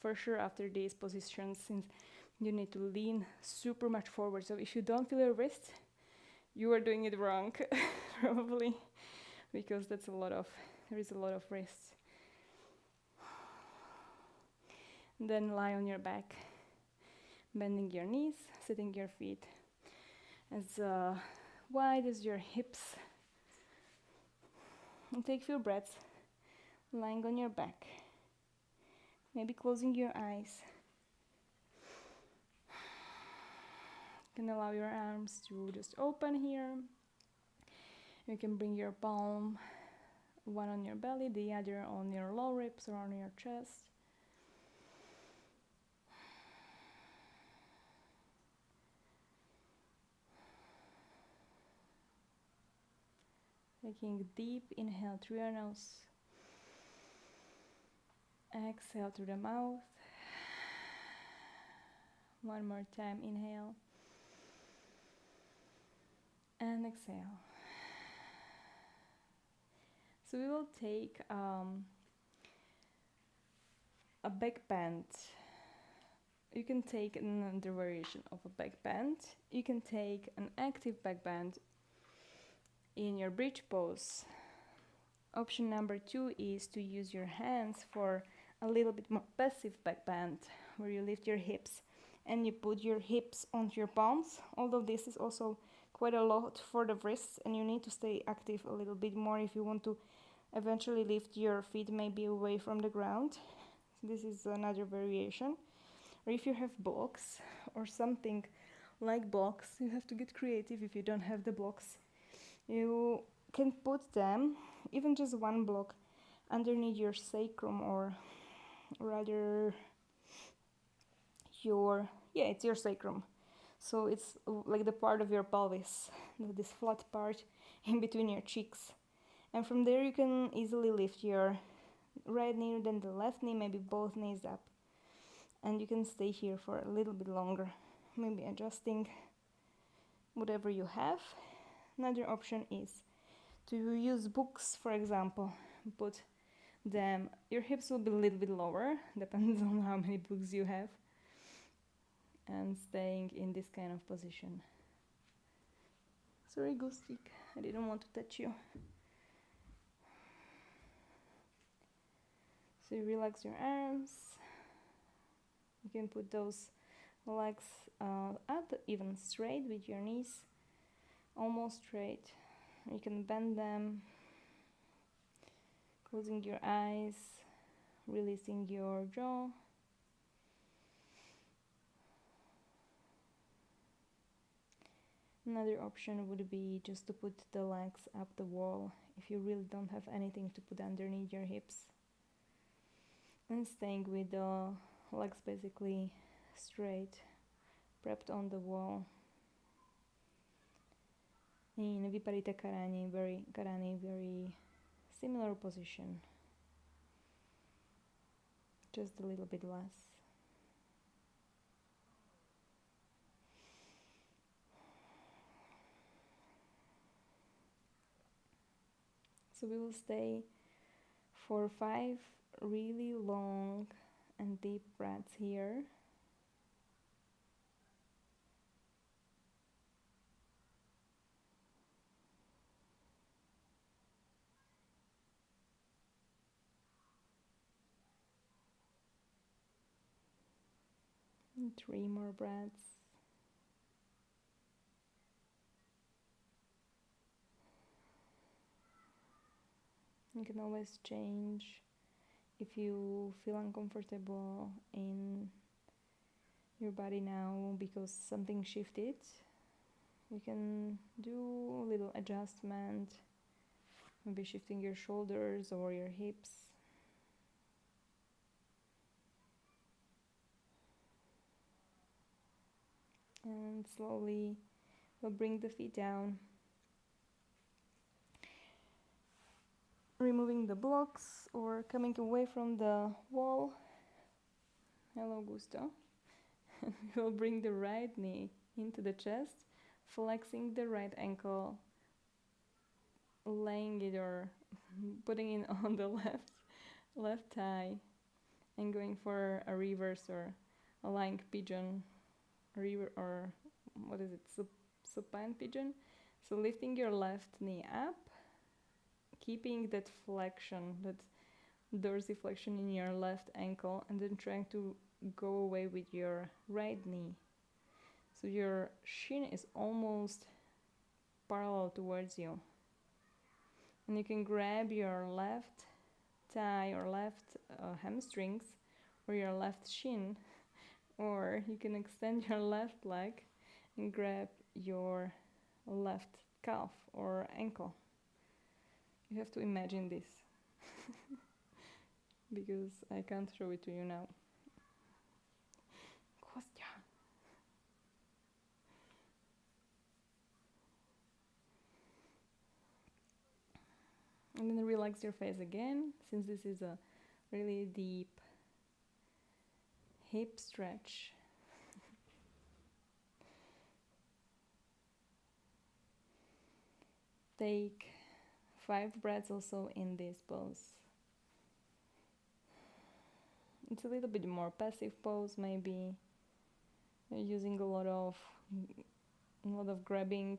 For sure after these positions, since you need to lean super much forward, so if you don't feel your wrist, you are doing it wrong probably, because there is a lot of wrists. Then lie on your back, bending your knees, sitting your feet as wide as your hips. And take a few breaths, lying on your back, maybe closing your eyes. You can allow your arms to just open here. You can bring your palm, one on your belly, the other on your low ribs or on your chest. Taking a deep inhale through your nose. Exhale through the mouth. One more time, inhale. And exhale. So we will take a back bend. You can take another variation of a back bend. You can take an active back bend in your bridge pose. Option number 2 is to use your hands for a little bit more passive back bend, where you lift your hips and you put your hips onto your palms. Although this is also quite a lot for the wrists, and you need to stay active a little bit more if you want to eventually lift your feet maybe away from the ground. So this is another variation. Or if you have blocks or something like blocks, you have to get creative. If you don't have the blocks, you can put them, even just one block, underneath your sacrum, or rather it's your sacrum. So it's like the part of your pelvis, this flat part in between your cheeks. And from there you can easily lift your right knee, then the left knee, maybe both knees up. And you can stay here for a little bit longer, maybe adjusting whatever you have. Another option is to use books, for example. Put them, your hips will be a little bit lower, depends on how many books you have. And staying in this kind of position. Sorry, Gustik, I didn't want to touch you. So you relax your arms. You can put those legs up, even straight with your knees, almost straight. You can bend them, closing your eyes, releasing your jaw. Another option would be just to put the legs up the wall if you really don't have anything to put underneath your hips. And staying with the legs basically straight, prepped on the wall. In Viparita Karani, very similar position, just a little bit less. So we will stay for 5 really long and deep breaths here. And 3 more breaths. You can always change if you feel uncomfortable in your body now because something shifted. You can do a little adjustment, maybe shifting your shoulders or your hips. And slowly we'll bring the feet down, removing the blocks or coming away from the wall. Hello, Gusto. We'll bring the right knee into the chest, flexing the right ankle, laying it or putting it on the left thigh, and going for a reverse or a lying pigeon, or what is it, supine pigeon. So lifting your left knee up, keeping that flexion, that dorsiflexion in your left ankle, and then trying to go away with your right knee. So your shin is almost parallel towards you. And you can grab your left thigh or left hamstrings or your left shin, or you can extend your left leg and grab your left calf or ankle. You have to imagine this because I can't show it to you now. And then relax your face again, since this is a really deep hip stretch. Take 5 breaths also in this pose. It's a little bit more passive pose, maybe. You're using a lot of grabbing.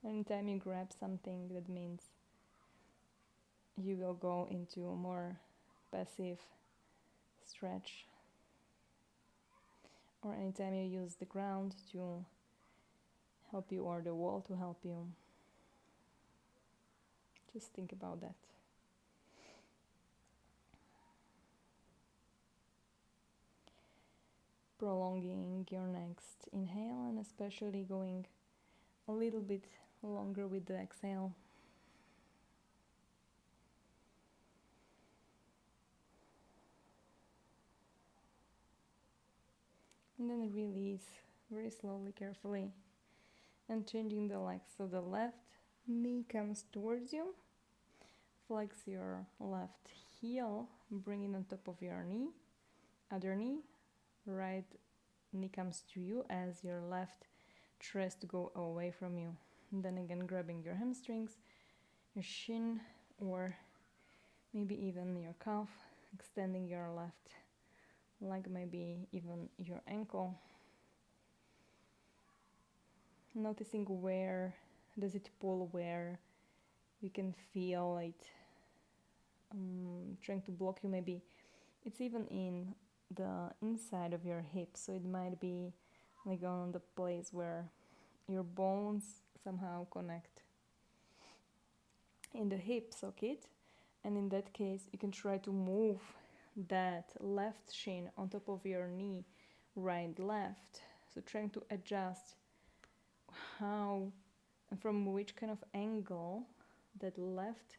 Anytime you grab something, that means you will go into a more passive stretch. Or anytime you use the ground to help you or the wall to help you. Just think about that. Prolonging your next inhale and especially going a little bit longer with the exhale. And then release very slowly, carefully, and changing the legs. So the left knee comes towards you. Flex your left heel, bring it on top of your knee. Other knee, right knee comes to you as your left tries to go away from you. And then again, grabbing your hamstrings, your shin, or maybe even your calf, extending your left leg, maybe even your ankle. Noticing where does it pull, where you can feel it trying to block you. Maybe it's even in the inside of your hips, so it might be like on the place where your bones somehow connect in the hip socket. And in that case, you can try to move that left shin on top of your knee, right, left. So trying to adjust how and from which kind of angle that left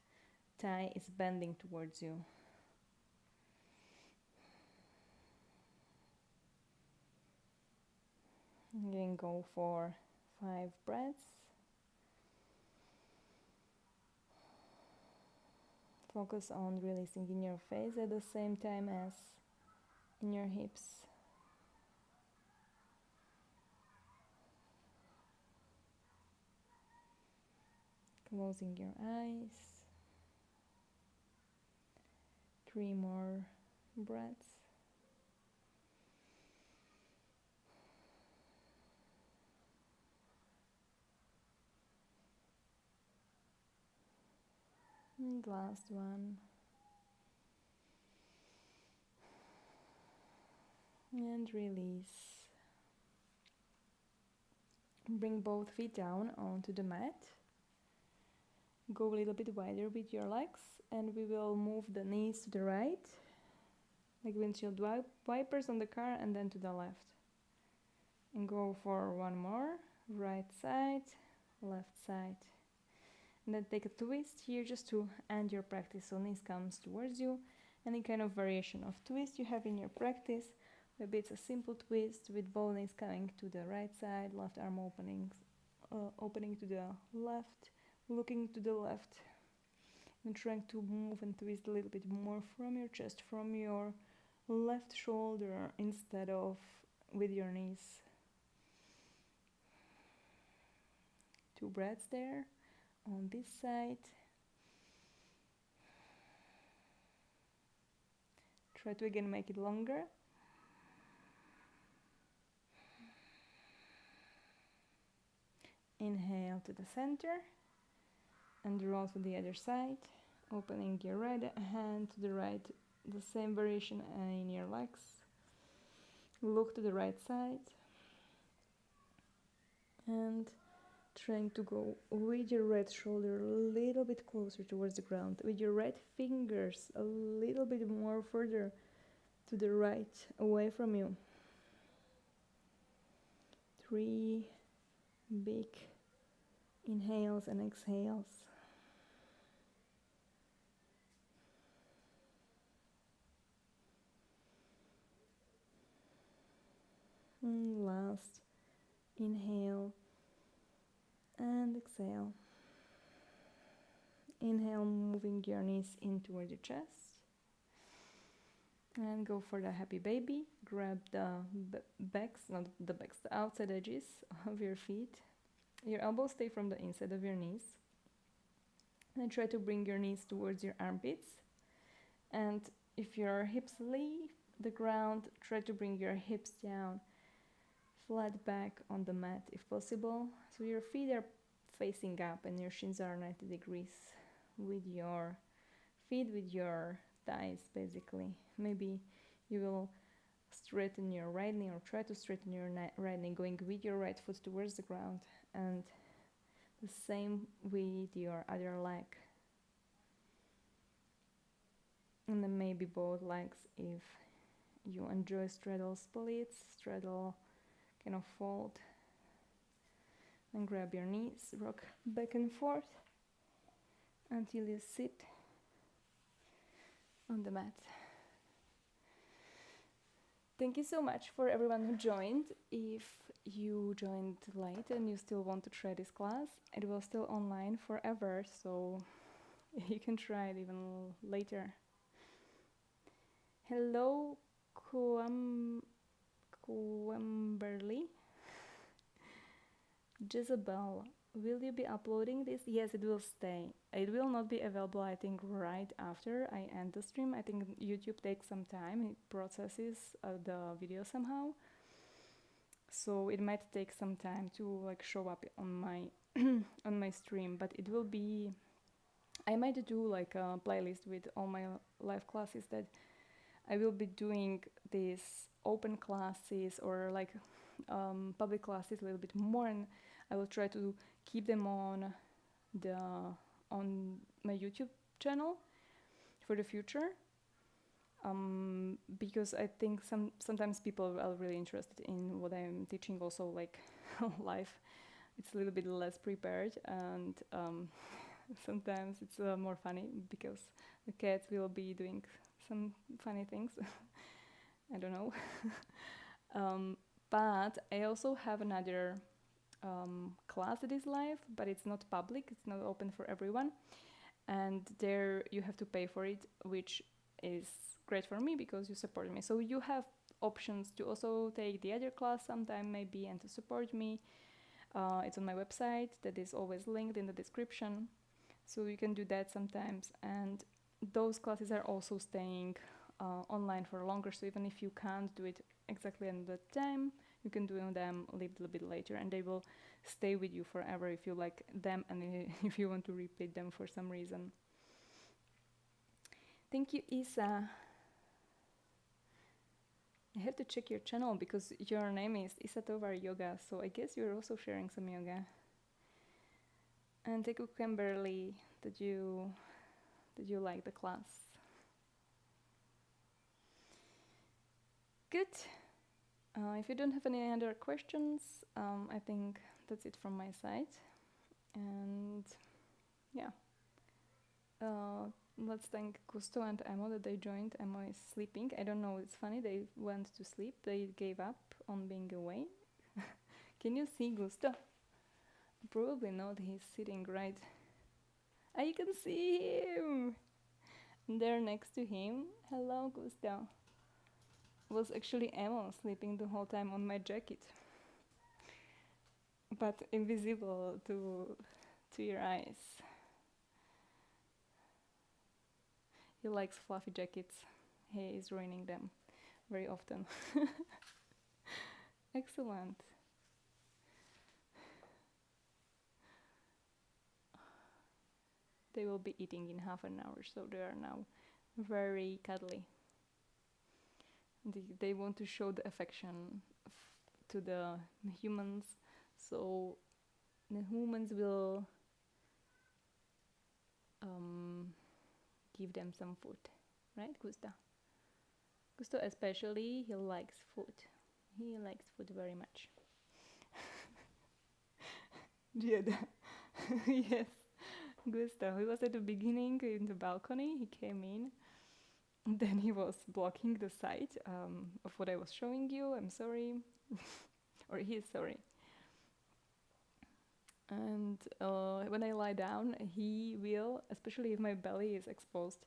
thigh is bending towards you. Again, go for 5 breaths. Focus on releasing in your face at the same time as in your hips. Closing your eyes. 3 more breaths. And last one. And release. Bring both feet down onto the mat. Go a little bit wider with your legs, and we will move the knees to the right, like windshield wipers on the car, and then to the left. And go for one more. Right side, left side. And then take a twist here just to end your practice. So knees comes towards you. Any kind of variation of twist you have in your practice. Maybe it's a simple twist with both knees coming to the right side, left arm opening to the left, looking to the left, and trying to move and twist a little bit more from your chest, from your left shoulder instead of with your knees. 2 breaths there on this side. Try to again make it longer. Inhale to the center and draw to the other side, opening your right hand to the right, the same variation in your legs. Look to the right side and trying to go with your right shoulder a little bit closer towards the ground, with your right fingers a little bit more further to the right, away from you. 3 big inhales and exhales. And last inhale and exhale. Inhale, moving your knees in toward your chest. And go for the happy baby. Grab the backs, not the backs, the outside edges of your feet. Your elbows stay from the inside of your knees. And try to bring your knees towards your armpits. And if your hips leave the ground, try to bring your hips down, flat back on the mat if possible. So your feet are facing up and your shins are 90 degrees with your feet, with your thighs basically. Maybe you will straighten your right knee or try to straighten your right knee, going with your right foot towards the ground, and the same with your other leg. And then maybe both legs if you enjoy straddle splits, straddle kind of fold. And grab your knees, rock back and forth until you sit on the mat. Thank you so much for everyone who joined. If you joined late and you still want to try this class, it will still online forever, so you can try it even later. Hello, Quamberly. Jezebel, will you be uploading this? Yes, it will stay. It will not be available, I think, right after I end the stream. I think YouTube takes some time. It processes the video somehow. So it might take some time to like show up on my on my stream, but it will be, I might do like a playlist with all my live classes that I will be doing these open classes or like public classes a little bit more, and I will try to keep them on my YouTube channel for the future, because I think sometimes people are really interested in what I'm teaching also like live. It's a little bit less prepared, and sometimes it's more funny because the cats will be doing some funny things. I don't know. But I also have another class that is live, but it's not public, it's not open for everyone. And there you have to pay for it, which is great for me because you support me. So you have options to also take the other class sometime maybe and to support me. It's on my website that is always linked in the description. So you can do that sometimes. And those classes are also staying online for longer. So even if you can't do it exactly at the time, you can do them a little bit later, and they will stay with you forever if you like them and if you want to repeat them for some reason. Thank you, Isa. I have to check your channel because your name is Isatovar Yoga, so I guess you're also sharing some yoga. And thank you, Kimberly, that you like the class. Good. If you don't have any other questions, I think that's it from my side. And yeah, let's thank Gusto and Emo that they joined. Emo is sleeping. I don't know, it's funny, they went to sleep. They gave up on being away. Can you see Gusto? Probably not, he's sitting right. I can see him! There next to him, hello Gusto, was actually Emo sleeping the whole time on my jacket. But invisible to your eyes. He likes fluffy jackets. He is ruining them very often. Excellent. They will be eating in half an hour, so they are now very cuddly. They want to show the affection to the humans, so the humans will give them some food, right, Gusto? Gusto especially, he likes food. He likes food very much. Giada. Yes, Gusto. He was at the beginning in the balcony. He came in. Then he was blocking the sight of what I was showing you. I'm sorry. Or he is sorry. And when I lie down, he will, especially if my belly is exposed,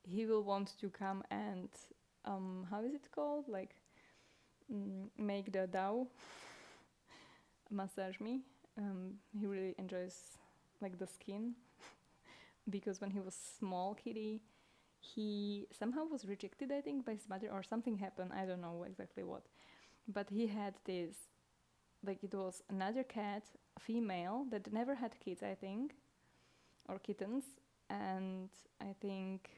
he will want to come and, how is it called? Like, make the dao, massage me. He really enjoys like the skin, because when he was small kitty, he somehow was rejected, I think, by his mother, or something happened, I don't know exactly what. But he had this, like, it was another cat, female, that never had kids, I think, or kittens, and I think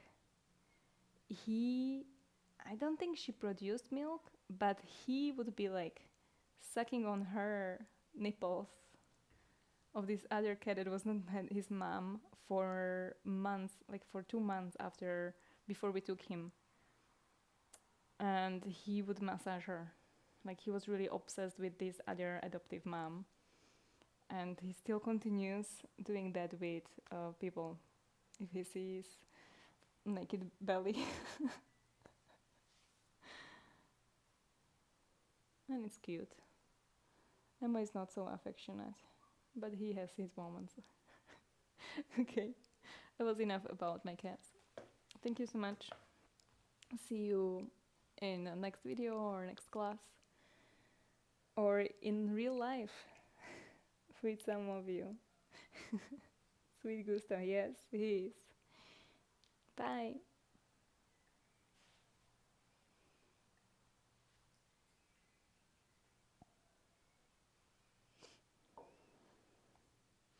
I don't think she produced milk, but he would be like sucking on her nipples of this other cat that was not his mom for months, like for 2 months before we took him. And he would massage her. Like, he was really obsessed with this other adoptive mom. And he still continues doing that with people if he sees naked belly. And it's cute. Emma is not so affectionate, but he has his moments. Okay, that was enough about my cats. Thank you so much. See you in the next video or next class, or in real life with some of you. Sweet Gustav, yes, he is. Bye.